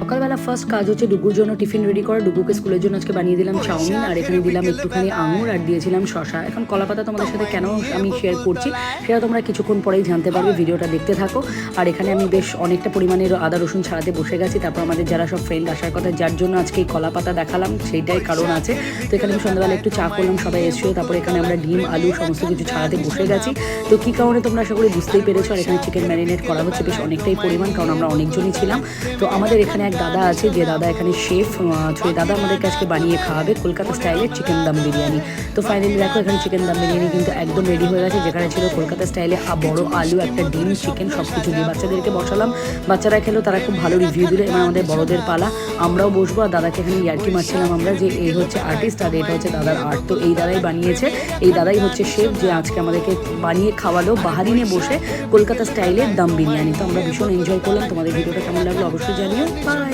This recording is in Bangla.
সকালবেলা ফার্স্ট কাজ হচ্ছে ডুগুর জন্য টিফিন রেডি করা। ডুগুকে স্কুলের জন্য আজকে বানিয়ে দিলাম চাউমিন, আর এখানে দিলাম একটুখানি আঙুর আর দিয়েছিলাম শশা। এখন কলাপাতা তোমাদের সাথে কেন আমি শেয়ার করছি সেটা তোমরা কিছুক্ষণ পরেই জানতে পারবে, ভিডিওটা দেখতে থাকো। আর এখানে আমি বেশ অনেকটা পরিমাণের আদা রসুন ছাড়াতে বসে গেছি। তারপর আমাদের যারা সব ফ্রেন্ড আসার কথা, যার জন্য আজকে এই কলাপাতা দেখালাম সেইটাই কারণ আছে। তো এখানে আমি সন্ধ্যাবেলা একটু চা করলাম, সবাই এসেছিলো। তারপর এখানে আমরা ডিম আলু সমস্ত কিছু ছাড়াতে বসে গেছি। তো কী কারণে তোমরা আশা করি বুঝতেই পেরেছো। আর এখানে চিকেন ম্যারিনেট করা হচ্ছে বেশ অনেকটাই পরিমাণ, কারণ আমরা অনেকজনই ছিলাম। তো আমাদের এখানে এক দাদা আছে, যে দাদা এখানে শেফ, সেই দাদা আমাদেরকে আজকে বানিয়ে খাওয়াবে কলকাতা স্টাইলের চিকেন দম বিরিয়ানি। তো ফাইনালি দেখো এখানে চিকেন দম বিরিয়ানি কিন্তু একদম রেডি হয়ে গেছে, যেখানে ছিল কলকাতা স্টাইলে বড় আলু, একটা ডিম, চিকেন সব কিছু দিয়ে বাচ্চাদেরকে বসালাম। বাচ্চারা খেলো, তারা খুব ভালো রিভিউ দিল। এবার আমাদের বড়দের পালা, আমরাও বসবো। আর দাদাকে এখানে ইয়ার্কি মারছিলাম আমরা যে এই হচ্ছে আর্টিস্ট আর এটা হচ্ছে দাদার আর্ট। তো এই দাদাই বানিয়েছে, এই দাদাই হচ্ছে শেফ, যে আজকে আমাদেরকে বানিয়ে খাওয়ালো বাহারিনে বসে কলকাতা স্টাইলের দম বিরিয়ানি। তো আমরা ভীষণ এনজয় করলাম। তোমাদের ভিডিওটা কেমন লাগলো অবশ্যই জানিও। বাই।